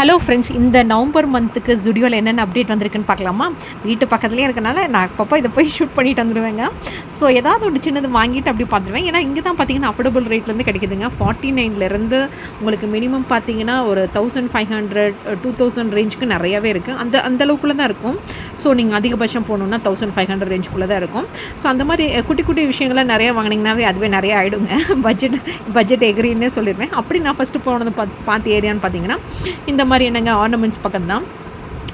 Hello friends, இந்த November மந்த்துக்கு ஜுடியோவில் என்னென்ன அப்டேட் வந்திருக்குன்னு பார்க்கலாமா? வீட்டு பக்கத்துலேயே இருக்கனால நான் அப்பப்போ இதை போய் ஷூட் பண்ணிட்டு வந்துடுவேங்க. ஸோ ஏதாவது ஒன்று சின்னது வாங்கிட்டு அப்படி பார்த்துருவேன். ஏன்னா இங்கே தான் பார்த்தீங்கன்னா அஃபோர்டபுள் ரேட்லேருந்து கிடைக்குதுங்க. 49லேருந்து உங்களுக்கு மினிமம் பார்த்தீங்கன்னா ஒரு 1500 2000 ரேஞ்சுக்கு நிறையாவே இருக்குது. அந்த அளவுக்குள்ளே தான் இருக்கும். ஸோ நீங்கள் அதிகபட்சம் போகணுன்னா 1500 ரேஞ்சுக்குள்ளே தான் இருக்கும். ஸோ அந்த மாதிரி குட்டி குட்டி விஷயங்களை நிறையா வாங்கினீங்கன்னாவே அதுவே நிறையா ஆகிடுங்க. பட்ஜெட் எகிரின்னே சொல்லிடுவேன். அப்படி நான் ஃபஸ்ட்டு போனது பார்த்த ஏரியான்னு பார்த்தீங்கன்னா இந்த மாதிரி என்னங்க ஆர்னமெண்ட்ஸ் பக்கம் தான்.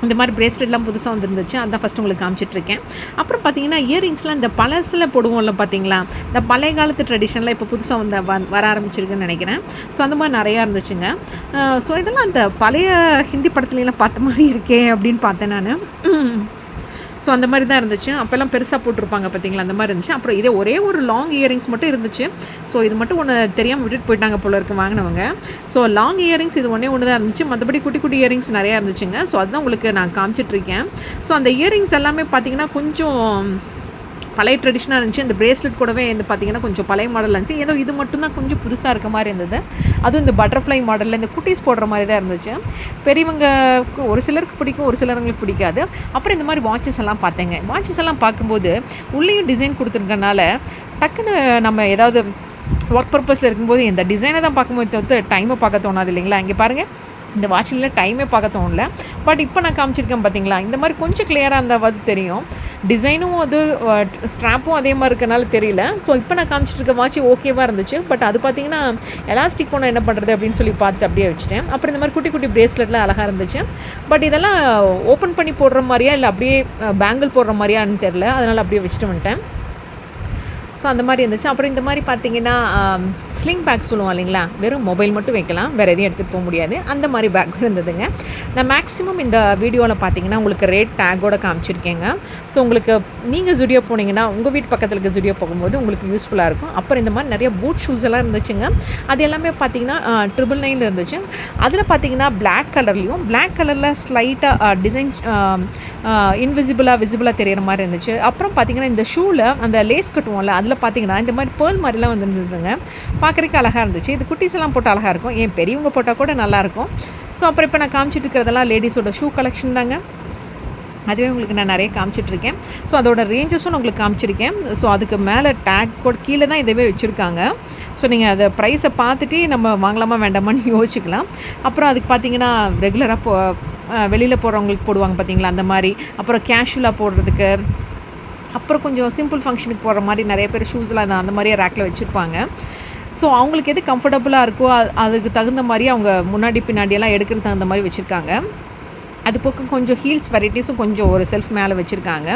இந்த மாதிரி பிரேஸ்லெட்லாம் புதுசாக வந்துருந்துச்சு. அதான் ஃபஸ்ட்டு உங்களுக்கு காமிச்சிட்ருக்கேன். அப்புறம் பார்த்தீங்கன்னா இயரிங்ஸ்லாம் இந்த பழசில் போடுவோம்ல பார்த்தீங்களா, இந்த பழைய காலத்து ட்ரெடிஷனில் இப்போ புதுசாக வர ஆரம்பிச்சிருக்குன்னு நினைக்கிறேன். ஸோ அந்த மாதிரி நிறையா இருந்துச்சுங்க. ஸோ இதெல்லாம் அந்த பழைய ஹிந்தி படத்துலலாம் பார்த்த மாதிரி இருக்கே அப்படின்னு பார்த்தேன் நான். ஸோ அந்த மாதிரி தான் இருந்துச்சு. அப்போல்லாம் பெருசாக போட்டிருப்பாங்க பார்த்தீங்களா, அந்த மாதிரி இருந்துச்சு. அப்புறம் இதே ஒரே ஒரு லாங் இயரிங்ஸ் மட்டும் இருந்துச்சு. ஸோ இது மட்டும் ஒன்று தெரியாமல் விட்டுட்டு போயிட்டாங்க போல இருக்கு வாங்கினவங்க. ஸோ லாங் இயரிங்ஸ் இது ஒன்று தான் இருந்துச்சு. மற்றபடி குட்டி குட்டி இயரிங்ஸ் நிறையா இருந்துச்சுங்க. ஸோ அதுதான் உங்களுக்கு நான் காமிச்சிட்ருக்கேன். ஸோ அந்த இயரிங்ஸ் எல்லாமே பார்த்தீங்கன்னா கொஞ்சம் பழைய ட்ரெடிஷனாக இருந்துச்சு. இந்த பிரேஸ்லெட் கூடவே வந்து பார்த்திங்கன்னா கொஞ்சம் பழைய மாடல் இருந்துச்சு. ஏதோ இது மட்டும்தான் கொஞ்சம் புதுசாக இருக்க மாதிரி இருந்தது. அதுவும் இந்த பட்டர்ஃப்ளை மாடலில் இந்த குட்டீஸ் போடுற மாதிரி தான் இருந்துச்சு. பெரியவங்களுக்கு ஒரு சிலருக்கு பிடிக்கும், ஒரு சிலருங்களுக்கு பிடிக்காது. அப்புறம் இந்த மாதிரி வாட்சஸ் எல்லாம் பார்த்தேங்க. வாட்சஸ் எல்லாம் பார்க்கும்போது உள்ளேயும் டிசைன் கொடுத்துருக்கனால டக்குன்னு நம்ம ஏதாவது ஒர்க் பர்பஸில் இருக்கும்போது இந்த டிசைனை தான் பார்க்கும்போது தவிர்த்து டைமை பார்க்க தோணாது இல்லைங்களா? இங்கே பாருங்கள், இந்த வாட்சில் டைமே பார்க்க தோணல. பட் இப்போ நான் காமிச்சிருக்கேன் பார்த்தீங்களா, இந்த மாதிரி கொஞ்சம் கிளியராக இருந்தால் தெரியும். டிசைனும் அது ஸ்ட்ராப்பும் அதே மாதிரி இருக்கனால தெரியல. ஸோ இப்போ நான் காமிச்சிட்ருக்க வாட்ச் ஓகேவாக இருந்துச்சு. பட் அது பார்த்தீங்கன்னா எலாஸ்டிக் போனால் என்ன பண்ணுறது அப்படின்னு சொல்லி பார்த்துட்டு அப்படியே வச்சுட்டேன். அப்புறம் இந்த மாதிரி குட்டி குட்டி பிரேஸ்லெட்லாம் அழகாக இருந்துச்சு. பட் இதெல்லாம் ஓப்பன் பண்ணி போடுற மாதிரியா இல்லை அப்படியே பேங்கிள் போடுற மாதிரியான்னு தெரில. அதனால் அப்படியே வச்சுட்டு வந்துட்டேன். ஸோ அந்த மாதிரி இருந்துச்சு. அப்புறம் இந்த மாதிரி பார்த்தீங்கன்னா ஸ்லிங் பேக் சொல்லுவோம் இல்லைங்களா, வெறும் மொபைல் மட்டும் வைக்கலாம், வேறு எதையும் எடுத்துகிட்டு போக முடியாது. அந்த மாதிரி பேக் இருந்ததுங்க. நான் மேக்ஸிமம் இந்த வீடியோவில் பார்த்தீங்கன்னா உங்களுக்கு ரேட் டேக்கோட காமிச்சிருக்கேங்க. ஸோ உங்களுக்கு நீங்கள் ஜுடியோ போனீங்கன்னா உங்கள் வீட்டு பக்கத்தில் இருக்க ஜுடியோ போகும்போது உங்களுக்கு யூஸ்ஃபுல்லாக இருக்கும். அப்புறம் இந்த மாதிரி நிறைய பூட் ஷூஸ் எல்லாம் இருந்துச்சுங்க. அது எல்லாமே பார்த்தீங்கன்னா 999 இருந்துச்சு. அதில் பார்த்தீங்கன்னா பிளாக் கலர்லேயும் பிளாக் கலரில் ஸ்லைட்டாக டிசைன் விசிபிளாக தெரிகிற மாதிரி இருந்துச்சு. அப்புறம் பார்த்தீங்கன்னா இந்த ஷூவில் அந்த லேஸ் கட்டுவோம்ல, அதில் பார்த்தீங்கன்னா இந்த மாதிரி பேர்ல் மாதிரிலாம் வந்துருந்துங்க. பார்க்குறதுக்கு அழகாக இருந்துச்சு. இது குட்டீஸ் எல்லாம் போட்டால் அழகாக இருக்கும், ஏன் பெரியவங்க போட்டால் கூட நல்லாயிருக்கும். ஸோ அப்புறம் இப்போ நான் காமிச்சிட்டு இருக்கிறதெல்லாம் லேடிஸோட ஷூ கலெக்ஷன் தாங்க. அதுவே உங்களுக்கு நான் நிறைய காமிச்சிட்ருக்கேன். ஸோ அதோட ரேஞ்சஸும் நான் உங்களுக்கு காமிச்சிருக்கேன். ஸோ அதுக்கு மேலே டேக் கூட கீழே தான் இதவே வச்சுருக்காங்க. ஸோ நீங்கள் அதை ப்ரைஸை பார்த்துட்டு நம்ம வாங்கலாமா வேண்டாமான்னு யோசிக்கலாம். அப்புறம் அதுக்கு பார்த்தீங்கன்னா ரெகுலராக வெளியில் போகிறவங்களுக்கு போடுவாங்க பார்த்தீங்களா, அந்த மாதிரி. அப்புறம் கேஷுவலாக போடுறதுக்கு, அப்புறம் கொஞ்சம் சிம்பிள் ஃபங்க்ஷனுக்கு போடுற மாதிரி நிறைய பேர் ஷூஸ்லாம் அந்த மாதிரியே ரேக்கில் வச்சுருப்பாங்க. ஸோ அவங்களுக்கு எது கம்ஃபர்டபுளாக இருக்கோ அதுக்கு தகுந்த மாதிரி அவங்க முன்னாடி பின்னாடியெல்லாம் எடுக்கிறதுக்கு தகுந்த மாதிரி வச்சுருக்காங்க. அது போக கொஞ்சம் ஹீல்ஸ் வெரைட்டிஸும் கொஞ்சம் ஒரு செல்ஃப் மேலே வச்சுருக்காங்க.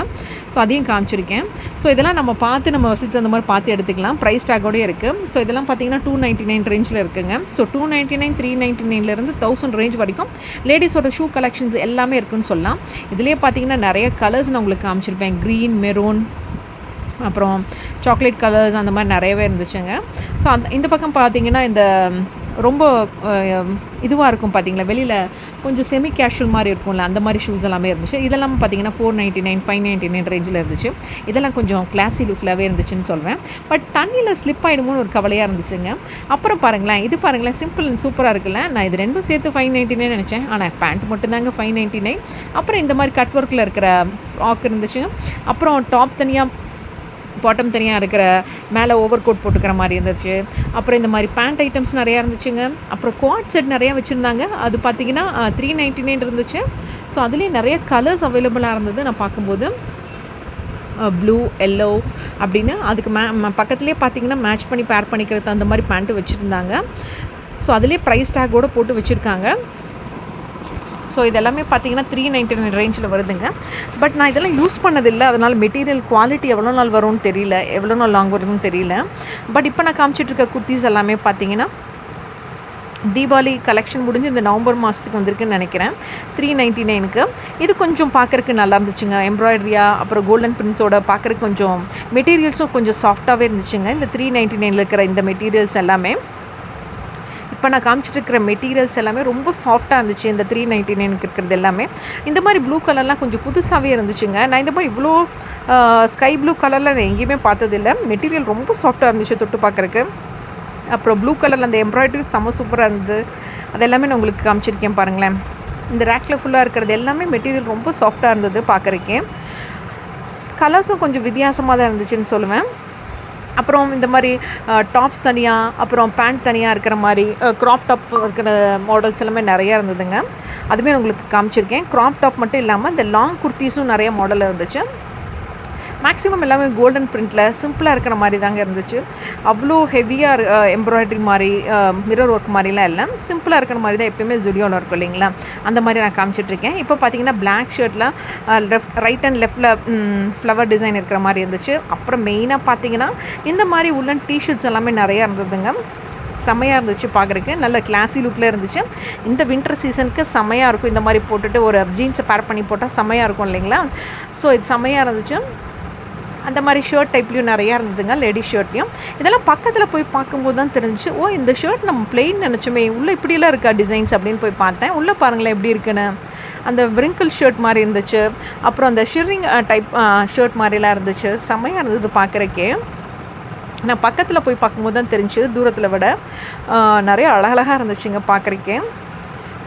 ஸோ அதையும் காமிச்சிருக்கேன். ஸோ இதெல்லாம் நம்ம பார்த்து நம்ம வசதி அந்த மாதிரி பார்த்து எடுத்துக்கலாம். ப்ரைஸ் டேக்கோடய இருக்குது. ஸோ இதெல்லாம் பார்த்தீங்கன்னா 299 ரேஞ்சில் இருக்குங்க. ஸோ 299 399லேருந்து 1000 ரேஞ்ச் வரைக்கும் லேடிஸோட ஷூ கலெக்ஷன்ஸ் எல்லாமே இருக்குதுன்னு சொல்லலாம். இதுலேயே பார்த்தீங்கன்னா நிறைய கலர்ஸ் நான் உங்களுக்கு காமிச்சிருப்பேன். க்ரீன், மெரூன், அப்புறம் சாக்லேட் கலர்ஸ், அந்த மாதிரி நிறையவே இருந்துச்சுங்க. ஸோ இந்த பக்கம் பார்த்தீங்கன்னா இந்த ரொம்ப இதுவாக இருக்கும் பார்த்தீங்களா, வெளியில் கொஞ்சம் செமி கேஷுவல் மாதிரி இருக்கும்ல, அந்த மாதிரி ஷூஸ் எல்லாமே இருந்துச்சு. இதெல்லாம் பார்த்தீங்கன்னா 499 599 ரேஞ்சில் இருந்துச்சு. இதெல்லாம் கொஞ்சம் கிளாஸி லுக்கிலாகவே இருந்துச்சுன்னு சொல்வேன். பட் தண்ணியில் ஸ்லிப் ஆகிடுமோன்னு ஒரு கவலையாக இருந்துச்சுங்க. அப்புறம் பாருங்களேன், இது பாருங்களேன், சிம்பிள் அண்ட் சூப்பராக இருக்குல்ல. நான் இது ரெண்டும் சேர்த்து 599 நினச்சேன். ஆனால் பேண்ட் மட்டும்தாங்க 599. அப்புறம் இந்த மாதிரி கட் ஒர்க்கில் இருக்கிற ஃப்ராக் இருந்துச்சுங்க. அப்புறம் டாப் தனியாக, பாட்டம் தனியாக இருக்கிற, மேலே ஓவர் கோட் போட்டுக்கிற மாதிரி இருந்துச்சு. அப்புறம் இந்த மாதிரி பேண்ட் ஐட்டம்ஸ் நிறையா இருந்துச்சுங்க. அப்புறம் குவாட் செட் நிறையா வச்சுருந்தாங்க. அது பார்த்திங்கன்னா 399 இருந்துச்சு. ஸோ அதுலேயே நிறைய கலர்ஸ் அவைலபிளாக இருந்தது. நான் பார்க்கும்போது ப்ளூ, எல்லோ அப்படின்னு அதுக்கு பக்கத்துலேயே பார்த்திங்கன்னா மேட்ச் பண்ணி பேர் பண்ணிக்கிறது அந்த மாதிரி பேண்ட்டு வச்சுருந்தாங்க. ஸோ அதுலேயே ப்ரைஸ் டேக்கோடு போட்டு வச்சுருக்காங்க. ஸோ இதெல்லாமே பார்த்தீங்கன்னா 399 ரேஞ்சில் வருதுங்க. பட் நான் இதெல்லாம் யூஸ் பண்ணதில்லை, அதனால் மெட்டீரியல் குவாலிட்டி எவ்வளோ நாள் வரும்னு தெரியல, எவ்வளோ நாள் லாங் வரும்னு தெரியல. பட் இப்போ நான் காமிச்சிட்ருக்க குர்த்திஸ் எல்லாமே பார்த்தீங்கன்னா தீபாவளி கலெக்ஷன் முடிஞ்சு இந்த நவம்பர் மாதத்துக்கு வந்திருக்குன்னு நினைக்கிறேன். 399க்கு இது கொஞ்சம் பார்க்குறக்கு நல்லா இருந்துச்சுங்க. எம்ப்ராய்டரியாக, அப்புறம் கோல்டன் பிரிண்ட்ஸோட பார்க்குறக்கு கொஞ்சம் மெட்டீரியல்ஸும் கொஞ்சம் சாஃப்டாகவே இருந்துச்சுங்க. இந்த 399ல் இருக்கிற இந்த மெட்டீரியல்ஸ் எல்லாமே, இப்போ நான் காமிச்சிட்ருக்கிற மெட்டீரியல்ஸ் எல்லாமே ரொம்ப சாஃப்டாக இருந்துச்சு. இந்த 399க்கு இருக்கிறது எல்லாமே இந்த மாதிரி ப்ளூ கலர்லாம் கொஞ்சம் புதுசாகவே இருந்துச்சுங்க. நான் இந்த மாதிரி இவ்வளோ ஸ்கை ப்ளூ கலரில் நான் எங்கேயுமே பார்த்ததில்லை. மெட்டீரியல் ரொம்ப சாஃப்டாக இருந்துச்சு தொட்டு பார்க்குறக்கு. அப்புறம் ப்ளூ கலரில் அந்த எம்ப்ராய்டரி செம்ம சூப்பராக இருந்தது. அது எல்லாமே நான் உங்களுக்கு காமிச்சிருக்கேன் பாருங்களேன். இந்த ரேக்கில் ஃபுல்லாக இருக்கிறது எல்லாமே மெட்டீரியல் ரொம்ப சாஃப்டாக இருந்தது பார்க்குறக்கே. கலர்ஸும் கொஞ்சம் வித்தியாசமாக தான் இருந்துச்சுன்னு சொல்லுவேன். அப்புறம் இந்த மாதிரி டாப்ஸ் தனியாக, அப்புறம் பேண்ட் தனியாக இருக்கிற மாதிரி க்ராப் டாப் இருக்கிற மாடல்ஸ் எல்லாமே நிறையா இருந்ததுங்க. அதுவுமே உங்களுக்கு காமிச்சிருக்கேன். க்ராப் டாப் மட்டும் இல்லாமல் இந்த லாங் குர்த்திஸும் நிறைய மாடல் இருந்துச்சு. மேக்ஸிமம் எல்லாமே கோல்டன் பிரிண்டில் சிம்பிளாக இருக்கிற மாதிரி தாங்க இருந்துச்சு. அவ்வளோ ஹெவியாக எம்ப்ராய்டரி மாதிரி மிரர் ஒர்க் மாதிரிலாம் இல்லை, சிம்பிளாக இருக்கிற மாதிரி தான் எப்போயுமே ஜுடியோவில் இருக்கும் இல்லைங்களா, அந்த மாதிரி நான் காமிச்சிட்ருக்கேன். இப்போ பார்த்தீங்கன்னா பிளாக் ஷர்ட்டில் ரைட் அண்ட் லெஃப்டில் ஃப்ளவர் டிசைன் இருக்கிற மாதிரி இருந்துச்சு. அப்புறம் மெயினாக பார்த்தீங்கன்னா இந்த மாதிரி உள்ளன் டிஷர்ட்ஸ் எல்லாமே நிறையா இருந்ததுங்க. செம்மையாக இருந்துச்சு பார்க்குறக்கு, நல்ல கிளாஸி லுக்கில் இருந்துச்சு. இந்த வின்டர் சீசனுக்கு செம்மையாக இருக்கும். இந்த மாதிரி போட்டுட்டு ஒரு ஜீன்ஸை பேர் பண்ணி போட்டால் செம்மையாக இருக்கும் இல்லைங்களா. ஸோ இது செம்மையாக இருந்துச்சு. அந்த மாதிரி ஷர்ட் டைப்லேயும் நிறையா இருந்ததுங்க, லேடிஸ் ஷர்ட்லேயும். இதெல்லாம் பக்கத்தில் போய் பார்க்கும்போது தான் தெரிஞ்சிச்சு, ஓ இந்த ஷர்ட் நம்ம பிளெயின் நினச்சோமே, உள்ளே இப்படியெல்லாம் இருக்கா டிசைன்ஸ் அப்படின்னு போய் பார்த்தேன். உள்ளே பாருங்களேன் எப்படி இருக்குன்னு. அந்த விரிங்கிள் ஷர்ட் மாதிரி இருந்துச்சு, அப்புறம் அந்த ஷிரிங் டைப் ஷர்ட் மாதிரிலாம் இருந்துச்சு. செம்மையாக இருந்தது பார்க்குறக்கே. நான் பக்கத்தில் போய் பார்க்கும்போது தான் தெரிஞ்சு, தூரத்தில் விட நிறைய அழகழகாக இருந்துச்சுங்க பார்க்குறக்கே.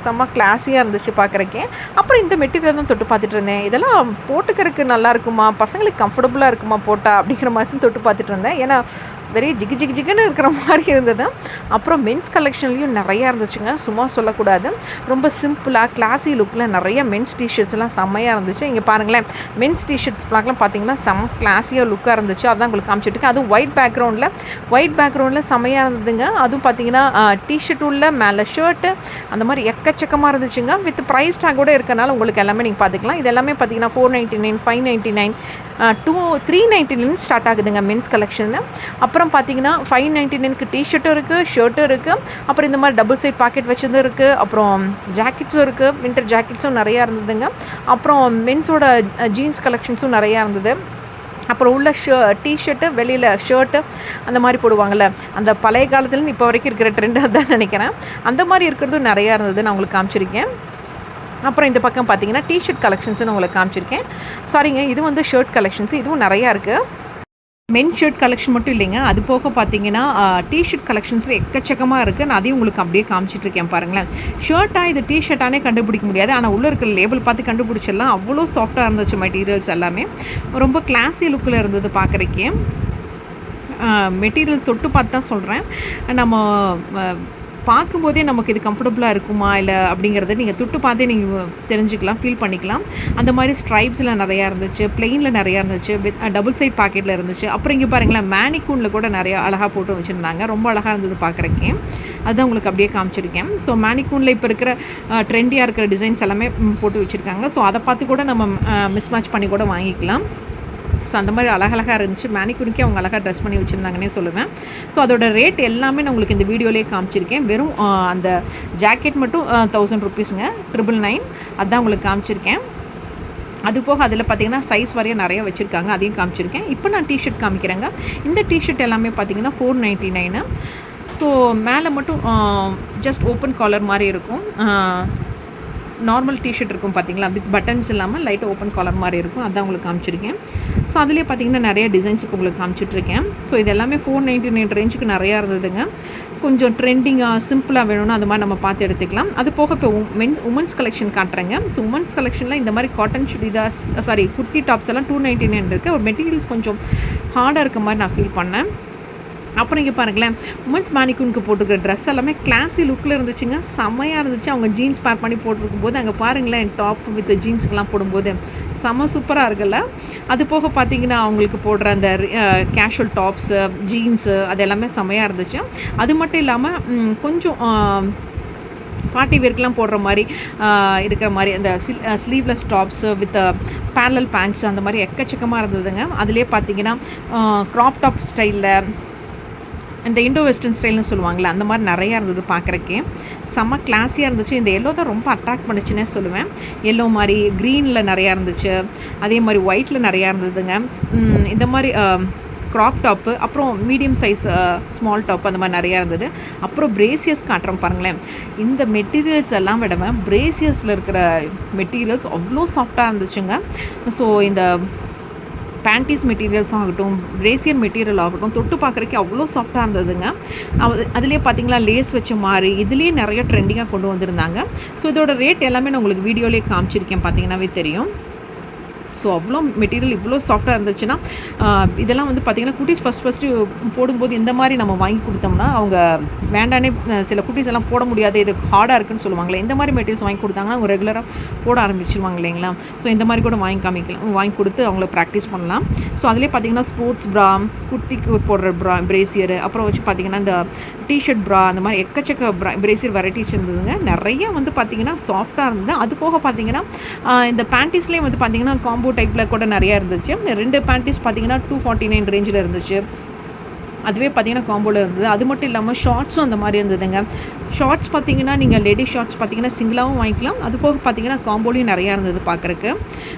செம்ம கிளாஸியாக இருந்துச்சு பார்க்குறக்கே. அப்புறம் இந்த மெட்டீரியல் தான் தொட்டு பார்த்துட்டு இருந்தேன். இதெல்லாம் போட்டுக்கிறதுக்கு நல்லா இருக்குமா, பசங்களுக்கு கம்ஃபர்டபுளாக இருக்குமா போட்டால் அப்படிங்கிற மாதிரி தான் தொட்டு பார்த்துட்டு இருந்தேன். ஏன்னா வெரி ஜிகுன்னு இருக்கிற மாதிரி இருந்தது. அப்புறம் மென்ஸ் கலெக்ஷன்லேயும் நிறையா இருந்துச்சுங்க, சும்மா சொல்லக்கூடாது. ரொம்ப சிம்பிளாக கிளாஸி லுக்கில் நிறைய மென்ஸ் டிஷர்ட்ஸ்லாம் செம்மையாக இருந்துச்சு. இங்கே பாருங்களேன், மென்ஸ் டிஷர்ட்ஸ் பார்க்கலாம் பார்த்தீங்கன்னா செம்ம கிளாஸியாக லுக்காக இருந்துச்சு. அதான் உங்களுக்கு காமிச்சிட்ருக்கேன். அதுவும் ஒயிட் பேக்ரவுண்டில் செம்மையாக இருந்ததுங்க. அதுவும் பார்த்தீங்கன்னா டிஷர்ட் உள்ள மேலே ஷர்ட்டு அந்த மாதிரி எக்கச்சக்கமாக இருந்துச்சுங்க. வித் ப்ரைஸ் டேக்கோட இருக்கனால உங்களுக்கு எல்லாமே நீங்கள் பார்த்துக்கலாம். இது எல்லாமே பார்த்தீங்கன்னா 499, 599, 399 ஸ்டார்ட் ஆகுதுங்க மென்ஸ் கலெக்ஷன். அப்புறம் பார்த்தீங்கன்னா 599க்கு டிஷர்ட்டும் இருக்குது, ஷர்ட்டும் இருக்குது. அப்புறம் இந்த மாதிரி டபுள் சைட் பாக்கெட் வச்சதும் இருக்குது. அப்புறம் ஜாக்கெட்ஸும் இருக்குது, வின்டர் ஜாக்கெட்ஸும் நிறையா இருந்ததுங்க. அப்புறம் மென்ஸோட ஜீன்ஸ் கலெக்ஷன்ஸும் நிறையா இருந்தது. அப்புறம் உள்ள டிஷர்ட்டு, வெளியில் ஷர்ட்டு அந்த மாதிரி போடுவாங்கள்ல, அந்த பழைய காலத்துலேருந்து இப்போ வரைக்கும் இருக்கிற ட்ரெண்ட் தான் நினைக்கிறேன். அந்த மாதிரி இருக்கிறதும் நிறையா இருந்தது, நான் உங்களுக்கு காமிச்சிருக்கேன். அப்புறம் இந்த பக்கம் பார்த்தீங்கன்னா டிஷர்ட் கலெக்ஷன்ஸுன்னு உங்களுக்கு காமிச்சிருக்கேன். சாரிங்க, இது வந்து ஷர்ட் கலெக்ஷன்ஸ், இதுவும் நிறையா இருக்குது. மென் ஷர்ட் கலெக்ஷன் மட்டும் இல்லைங்க, அது போக பார்த்தீங்கன்னா டிஷர்ட் கலெக்ஷன்ஸில் எக்கச்சக்கமாக இருக்குது. நான் அதையும் உங்களுக்கு அப்படியே காமிச்சிட்ருக்கேன் பாருங்களேன். ஷர்ட்டாக இது டிஷர்ட்டானே கண்டுபிடிக்க முடியாது, ஆனால் உள்ளே இருக்கிற லேபிள் பார்த்து கண்டுபிடிச்சிடலாம். அவ்வளோ சாஃப்டாக இருந்துச்சு மெட்டீரியல்ஸ் எல்லாமே. ரொம்ப கிளாஸி லுக்கில் இருந்தது பார்க்குறக்கே. மெட்டீரியல் தொட்டு பார்த்து தான் சொல்கிறேன். நம்ம பார்க்கும்போதே நமக்கு இது கம்ஃபர்டபுளாக இருக்குமா இல்லை அப்படிங்கிறத நீங்கள் தொட்டு பார்த்தே நீங்கள் தெரிஞ்சுக்கலாம், ஃபீல் பண்ணிக்கலாம். அந்த மாதிரி ஸ்ட்ரைப்ஸில் நிறையா இருந்துச்சு, பிளெயினில் நிறையா இருந்துச்சு, வித் டபுள் சைட் பாக்கெட்டில் இருந்துச்சு. அப்புறம் இங்கே பாருங்களேன், மேனிக்கூனில் கூட நிறையா அழகாக போட்டு வச்சுருந்தாங்க. ரொம்ப அழகாக இருந்தது பார்க்குறக்கே. அதுதான் உங்களுக்கு அப்படியே காமிச்சிருக்கேன். ஸோ மேனிக்கூனில் இப்போ இருக்கிற ட்ரெண்டியாக இருக்கிற டிசைன்ஸ் எல்லாமே போட்டு வச்சுருக்காங்க. ஸோ அதை பார்த்து கூட நம்ம மிஸ்மேட்ச் பண்ணி கூட வாங்கிக்கலாம். ஸோ அந்த மாதிரி அழகழகாக இருந்துச்சு. மேனிக்குனிக்கே அவங்க அழகாக ட்ரெஸ் பண்ணி வச்சுருந்தாங்கன்னே சொல்லுவேன். ஸோ அதோட ரேட் எல்லாமே நான் உங்களுக்கு இந்த வீடியோலேயே காமிச்சிருக்கேன். வெறும் அந்த ஜாக்கெட் மட்டும் 1000 ருபீஸுங்க, 999 அதுதான் உங்களுக்கு காமிச்சிருக்கேன். அது போக அதில் பார்த்தீங்கன்னா சைஸ் வரையும் நிறையா வச்சுருக்காங்க, அதையும் காமிச்சிருக்கேன். இப்போ நான் டிஷர்ட் காமிக்கிறேங்க. இந்த டிஷர்ட் எல்லாமே பார்த்தீங்கன்னா 499. ஸோ மேலே மட்டும் ஜஸ்ட் ஓப்பன் காலர் மாதிரி இருக்கும். நார்மல் டிஷர்ட் இருக்கும் பார்த்தீங்களா, வித் பட்டன்ஸ் இல்லாமல் லைட்டாக ஓப்பன் காலர் மாதிரி இருக்கும். அதான் உங்களுக்கு காமிச்சிருக்கேன். ஸோ அதுலேயே பார்த்தீங்கன்னா நிறைய டிசைன்ஸ் இப்போ உங்களுக்கு காமிச்சிட்ருக்கேன். ஸோ இது எல்லாமே 499 ரேஞ்சுக்கு நிறையா இருந்ததுங்க. கொஞ்சம் ட்ரெண்டிங்காக சிம்பிளாக வேணும்னா அது மாதிரி நம்ம பார்த்து எடுத்துக்கலாம். அது போக இப்போ உமன்ஸ் கலெக்ஷன் காட்டுறேங்க. ஸோ உமன்ஸ் கலெக்ஷனில் இந்த மாதிரி காட்டன் சுடிதாஸ் குர்த்தி டாப்ஸ் எல்லாம் 299 இருக்குது. ஒரு மெட்டீரியல்ஸ் கொஞ்சம் ஹார்டாக இருக்க மாதிரி நான் ஃபீல் பண்ணேன். அப்புறம் இங்கே பாருங்களேன், உமன்ஸ் மேனிக்குனுக்கு போட்டுக்கிற ட்ரெஸ் எல்லாமே கிளாஸி லுக்கில் இருந்துச்சுங்க, செம்மையாக இருந்துச்சு. அவங்க ஜீன்ஸ் பேர் பண்ணி போட்டிருக்கும் போது அங்கே பாருங்களேன், டாப் வித் ஜீன்ஸுக்கெலாம் போடும்போது செம்ம சூப்பராக இருக்குல்ல. அது போக பார்த்தீங்கன்னா அவங்களுக்கு போடுற அந்த கேஷுவல் டாப்ஸு, ஜீன்ஸு அது எல்லாமே செம்மையாக இருந்துச்சு. அது மட்டும் இல்லாமல் கொஞ்சம் பார்ட்டி வேர்க்கெலாம் போடுற மாதிரி இருக்கிற மாதிரி அந்த sleeveless tops with parallel pants அந்த மாதிரி எக்கச்சக்கமாக இருந்ததுங்க. அதுலேயே பார்த்தீங்கன்னா க்ராப் டாப் ஸ்டைலில் இந்த இண்டோ வெஸ்டர்ன் ஸ்டைல்னு சொல்லுவாங்களே அந்த மாதிரி நிறையா இருந்தது பார்க்குறக்கே. செம்ம கிளாஸியாக இருந்துச்சு. இந்த எல்லோ தான் ரொம்ப அட்ராக்ட் பண்ணிச்சுன்னே சொல்லுவேன். எல்லோ மாதிரி க்ரீனில் நிறையா இருந்துச்சு, அதே மாதிரி ஒயிட்டில் நிறையா இருந்ததுங்க. இந்த மாதிரி க்ராப் டாப்பு, அப்புறம் மீடியம் சைஸ் ஸ்மால் டாப் அந்த மாதிரி நிறையா இருந்தது. அப்புறம் பிரேசியஸ் காட்டுறோம் பாருங்களேன். இந்த மெட்டீரியல்ஸ் எல்லாம் விடவேன் பிரேசியஸில் இருக்கிற மெட்டீரியல்ஸ் அவ்வளோ சாஃப்டாக இருந்துச்சுங்க. ஸோ இந்த பேண்டீஸ் மெட்டீரியல்ஸ் ஆகட்டும், பிரேசியர் மெட்டீரியல் ஆகட்டும், தொட்டு பார்க்குறதுக்கு அவ்வளோ சாஃப்டாக இருந்ததுங்க. அதிலே பார்த்தீங்களா லேஸ் வச்ச மாதிரி இதுலேயே நிறைய ட்ரெண்டிங்காக கொண்டு வந்திருந்தாங்க. ஸோ இதோட ரேட் எல்லாமே நான் உங்களுக்கு வீடியோலேயே காமிச்சிருக்கேன், பார்த்தீங்கன்னாவே தெரியும். ஸோ அவ்வளோ மெட்டீரியல் இவ்வளோ சாஃப்டாக இருந்துச்சுன்னா இதெல்லாம் வந்து பார்த்திங்கன்னா குட்டீஸ் ஃபஸ்ட்டு போடும்போது இந்த மாதிரி நம்ம வாங்கி கொடுத்தோம்னா அவங்க வேண்டானே சில குட்டீஸ் எல்லாம் போட முடியாது, இது ஹார்டாக இருக்குன்னு சொல்லுவாங்களே. இந்த மாதிரி மெட்டீரியல்ஸ் வாங்கி கொடுத்தாங்கன்னா அவங்க ரெகுலராக போட ஆரம்பிச்சிருவாங்க இல்லைங்களா. ஸோ இந்த மாதிரி கூட வாங்கி கொடுத்து அவங்கள ப்ராக்டிஸ் பண்ணலாம். ஸோ அதிலே பார்த்திங்கன்னா ஸ்போர்ட்ஸ் ப்ரா, குர்த்திக்கு போடுற பிரேசியர், அப்புறம் வச்சு பார்த்திங்கன்னா இந்த டிஷர்ட் ப்ரா, அந்த மாதிரி எக்கச்சக்க பிரேசியர் வெரைட்டிஸ் இருந்ததுங்க. நிறைய வந்து பார்த்திங்கன்னா சாஃப்டாக இருந்தது. அது போக பார்த்திங்கன்னா இந்த பேண்டீஸ்லேயும் வந்து பார்த்திங்கன்னா காம்போ டைப்பில் கூட நிறையா இருந்துச்சு. 2 பேண்டீஸ் பார்த்தீங்கன்னா 249 ரேஞ்சில் இருந்துச்சு. அதுவே பார்த்தீங்கன்னா காம்போவில் இருந்தது. அது மட்டும் இல்லாமல் ஷார்ட்ஸும் அந்த மாதிரி இருந்ததுங்க. ஷார்ட்ஸ் பார்த்தீங்கன்னா நீங்கள் லேடிஸ் ஷார்ட்ஸ் பார்த்தீங்கன்னா சிங்கிளாகவும் வாங்கிக்கலாம். அது போக பார்த்தீங்கன்னா காம்போலையும் நிறையா இருந்தது பார்க்குறக்கு.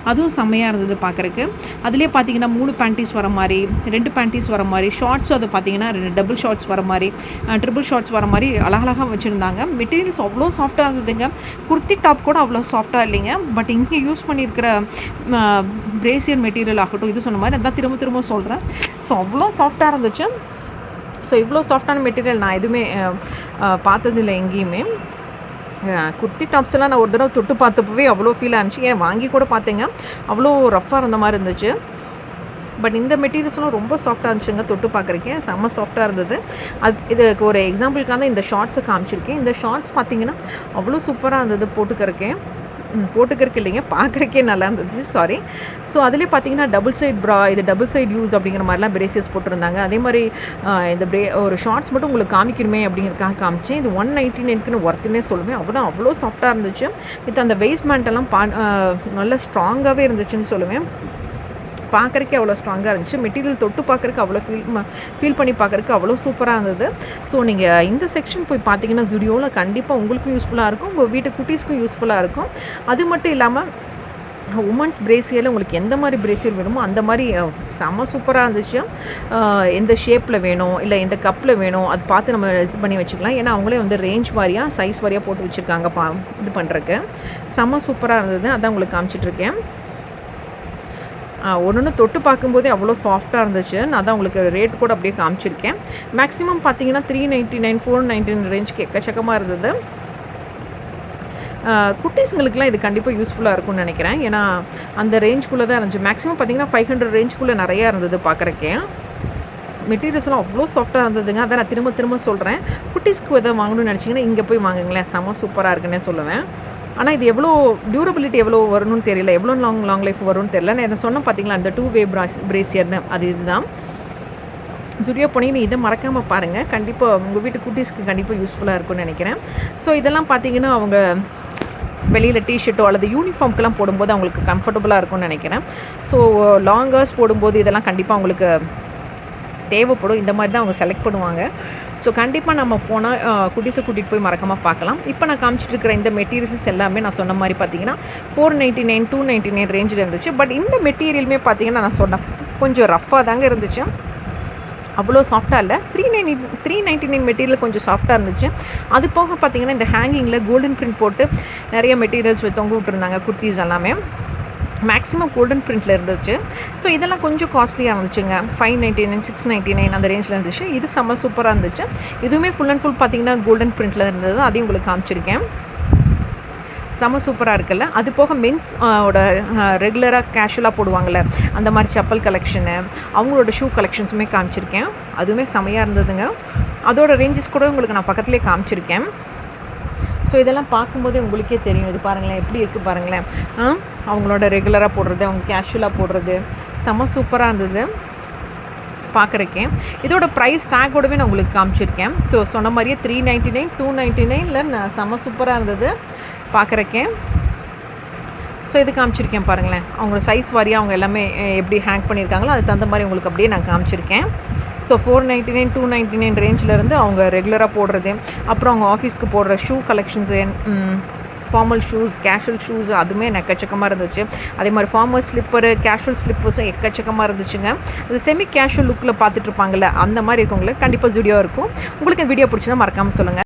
அதுவும் செம்மையாக இருந்தது பார்க்குறக்கு. அதுலேயே பார்த்தீங்கன்னா 3 பேண்டீஸ் வர மாதிரி, 2 பேண்டீஸ் வர மாதிரி, ஷார்ட்ஸும் அது பார்த்தீங்கன்னா 2 டபுள் ஷார்ட்ஸ் வர மாதிரி, ட்ரிபிள் ஷார்ட்ஸ் வர மாதிரி அழகழகாக வச்சுருந்தாங்க. மெட்டீரியல்ஸ் அவ்வளோ சாஃப்டாக இருந்ததுங்க. குர்த்தி டாப் கூட அவ்வளோ சாஃப்டாக இல்லைங்க. பட் இங்கே யூஸ் பண்ணியிருக்கிற பிரேசியர் மெட்டீரியல் ஆகட்டும், இது சொன்ன மாதிரி அதான் திரும்ப சொல்கிறேன். ஸோ அவ்வளோ சாஃப்டாக இருந்துச்சு. ஸோ இவ்வளோ சாஃப்டான மெட்டீரியல் நான் எதுவுமே பார்த்ததில்லை எங்கேயுமே. குர்த்தி டாப்ஸ் எல்லாம் நான் ஒரு தடவை தொட்டு பார்த்தப்பவே அவ்வளோ ஃபீல் ஆனிச்சு. ஏன் வாங்கி கூட பார்த்தேங்க, அவ்வளோ ரஃப்பாக இருந்த மாதிரி இருந்துச்சு. பட் இந்த மெட்டீரியல்ஸ்லாம் ரொம்ப சாஃப்டாக இருந்துச்சுங்க. தொட்டு பார்க்குறக்கே செம்ம சாஃப்டாக இருந்தது. இதுக்கு ஒரு எக்ஸாம்பிளுக்காக தான் இந்த ஷார்ட்ஸை காமிச்சிருக்கேன். இந்த ஷார்ட்ஸ் பார்த்திங்கன்னா அவ்வளோ சூப்பராக இருந்தது போட்டுக்கிறக்கு இல்லைங்க, பார்க்குறக்கே நல்லா இருந்துச்சு. சாரி. ஸோ அதிலே பார்த்தீங்கன்னா டபுள் சைட் ப்ரா, இது டபுள் சைட் யூஸ் அப்படிங்கிற மாதிரிலாம் பிரேசியஸ் போட்டிருந்தாங்க. அதே மாதிரி இந்த ஒரு ஷார்ட்ஸ் மட்டும் உங்களுக்கு காமிக்கணுமே அப்படிங்கிறதுக்காக காமிச்சேன். இது 199க்குன்னு ஒர்த்துன்னே சொல்லுவேன். அவ்வளோ சாஃப்டாக இருந்துச்சு. வித் அந்த வேஸ்ட் மேண்டெல்லாம் நல்லா ஸ்ட்ராங்காகவே இருந்துச்சுன்னு சொல்லுவேன். பார்க்குறக்கே அவ்வளோ ஸ்ட்ராங்காக இருந்துச்சு. மெட்டீரியல் தொட்டு பார்க்குறக்கு அவ்வளோ ஃபீல் பண்ணி பார்க்குறக்கு அவ்வளோ சூப்பராக இருந்தது. ஸோ நீங்கள் இந்த செக்ஷன் போய் பார்த்தீங்கன்னா ஜுடியோவில் கண்டிப்பாக உங்களுக்கும் யூஸ்ஃபுல்லாக இருக்கும், உங்கள் வீட்டு குட்டீஸ்க்கும் யூஸ்ஃபுல்லாக இருக்கும். அது மட்டும் இல்லாமல் உமன்ஸ் பிரேசியரில் உங்களுக்கு எந்த மாதிரி பிரேசியர் வேணுமோ அந்த மாதிரி செம்ம சூப்பராக இருந்துச்சு. எந்த ஷேப்பில் வேணும் இல்லை எந்த கப்பில் வேணும் அது பார்த்து நம்ம இது பண்ணி வச்சுக்கலாம். ஏன்னா அவங்களே வந்து ரேஞ்ச் வாரியாக சைஸ் வாரியாக போட்டு வச்சுருக்காங்க இது பண்ணுறக்கு. செம்ம சூப்பராக இருந்தது. அதான் உங்களுக்கு காமிச்சிட்ருக்கேன். ஒன்று தொட்டு பார்க்கும்போதே அவ்வளோ சாஃப்டாக இருந்துச்சு. நான் தான் உங்களுக்கு ரேட் கூட அப்படியே காமிச்சிருக்கேன். மேக்ஸிமம் பார்த்தீங்கன்னா 399 499 ரேஞ்சுக்கு எக்கச்சக்கமாக இருந்தது. குட்டீஸுங்களுக்குலாம் இது கண்டிப்பாக யூஸ்ஃபுல்லாக இருக்கும்னு நினைக்கிறேன். ஏன்னா அந்த ரேஞ்சுக்குள்ளே தான் இருந்துச்சு. மேக்ஸிமம் பார்த்தீங்கன்னா 500 ரேஞ்சுக்குள்ளே நிறையா இருந்தது பார்க்குறக்கே. மெட்டீரியல்ஸ்லாம் அவ்வளோ சாஃப்டாக இருந்ததுங்க. அதை நான் திரும்ப சொல்கிறேன். குட்டீஸ்க்கு எதாவது வாங்கணும்னு நினச்சிங்கன்னா இங்கே போய் வாங்குங்களேன், செம்ம சூப்பராக இருக்குன்னே சொல்லுவேன். ஆனால் இது எவ்வளோ டியூரபிலிட்டி எவ்வளோ வரணும்னு தெரியல, எவ்வளோ லாங் லைஃப் வரும்னு தெரியல. நான் இதை சொன்ன பார்த்தீங்களா அந்த 2-வே பிரேசியர்னு, இதுதான். ஜுடியோ போனீங்கன்னா இதை மறக்காமல் பாருங்கள். கண்டிப்பாக உங்கள் வீட்டு குட்டீஸ்க்கு கண்டிப்பாக யூஸ்ஃபுல்லாக இருக்கும்னு நினைக்கிறேன். ஸோ இதெல்லாம் பார்த்தீங்கன்னா அவங்க வெளியில் டிஷர்ட்டோ அல்லது யூனிஃபார்ம்க்கெலாம் போடும்போது அவங்களுக்கு கம்ஃபர்டபுளாக இருக்கும்னு நினைக்கிறேன். ஸோ லாங் ஹவர்ஸ் போடும்போது இதெல்லாம் கண்டிப்பாக அவங்களுக்கு தேவைப்படும். இந்த மாதிரி தான் அவங்க செலக்ட் பண்ணுவாங்க. ஸோ கண்டிப்பாக நம்ம போனால் குட்டீஸை கூட்டிகிட்டு போய் மறக்காமல் பார்க்கலாம். இப்போ நான் காமிச்சிட்டு இருக்கிற இந்த மெட்டீரியல்ஸ் எல்லாமே நான் சொன்ன மாதிரி பார்த்தீங்கன்னா 499 299 ரேஞ்சில் இருந்துச்சு. பட் இந்த மெட்டீரியலுமே பார்த்தீங்கன்னா நான் சொன்னேன் கொஞ்சம் ரஃப்பாக தாங்க இருந்துச்சு, அவ்வளோ சாஃப்டாக இல்லை. 399 மெட்டீரியல் கொஞ்சம் சாஃப்டாக இருந்துச்சு. அது போக பார்த்தீங்கன்னா இந்த ஹேங்கிங்கில் கோல்டன் பிரிண்ட் போட்டு நிறைய மெட்டீரியல்ஸ் தொங்க விட்டுருந்தாங்க குர்த்திஸ் எல்லாமே. மேக்ஸிமம் கோல்டன் பிரிண்டில் இருந்துச்சு. ஸோ இதெல்லாம் கொஞ்சம் காஸ்ட்லியாக இருந்துச்சுங்க. 599 699 அந்த ரேஞ்சில் இருந்துச்சு. இது செம்ம சூப்பராக இருந்துச்சு. இதுவுமே ஃபுல் அண்ட் ஃபுல் பார்த்தீங்கன்னா கோல்டன் பிரிண்டில் இருந்தது. அதையும் உங்களுக்கு காமிச்சிருக்கேன். செம்ம சூப்பராக இருக்குல்ல. அது போக மென்ஸ் ஓட ரெகுலராக கேஷுவலாக போடுவாங்கள்ல அந்த மாதிரி செப்பல் கலெக்ஷனு, அவங்களோட ஷூ கலெக்ஷன்ஸுமே காமிச்சிருக்கேன். அதுவுமே செம்மையாக இருந்ததுங்க. அதோட ரேஞ்சஸ் கூட உங்களுக்கு நான் பக்கத்துலேயே காமிச்சிருக்கேன். ஸோ இதெல்லாம் பார்க்கும்போதே உங்களுக்கே தெரியும். இது பாருங்களேன் எப்படி இருக்குது பாருங்களேன். அவங்களோட ரெகுலராக போடுறது, அவங்க கேஷுவலாக போடுறது செம்ம சூப்பராக இருந்தது பார்க்குறக்கே. இதோட ப்ரைஸ் டேக்கோடவே நான் உங்களுக்கு காமிச்சிருக்கேன். ஸோ சொன்ன மாதிரியே 399 299 நான் செம்ம சூப்பராக இருந்தது பார்க்குறக்கே. ஸோ இது காமிச்சிருக்கேன் பாருங்களேன். அவங்களோட சைஸ் வாரியாக அவங்க எல்லாமே எப்படி ஹேங் பண்ணியிருக்காங்களோ அதுக்கு தகுந்த மாதிரி உங்களுக்கு அப்படியே நான் காமிச்சிருக்கேன். ஸோ 499 299 ரேஞ்சிலேருந்து அவங்க ரெகுலராக போடுறது, அப்புறம் அவங்க ஆஃபீஸ்க்கு போடுற shoe collections, formal shoes, casual shoes அதுவுமே எக்கச்சக்கமாக இருந்துச்சு. அதே மாதிரி ஃபார்மல் ஸ்லிப்பரு, கேஷுவல் ஸ்லிப்பர்ஸும் எக்கச்சக்கமாக இருந்துச்சுங்க. அது செமி கேஷுவல் லுக்கில் பார்த்துட்ருப்பாங்கள்ல அந்த மாதிரி இருக்கவங்களுக்கு கண்டிப்பாக ஜுடியோ இருக்கும். உங்களுக்கு வீடியோ பிடிச்சினா மறக்காமல் சொல்லுங்கள்.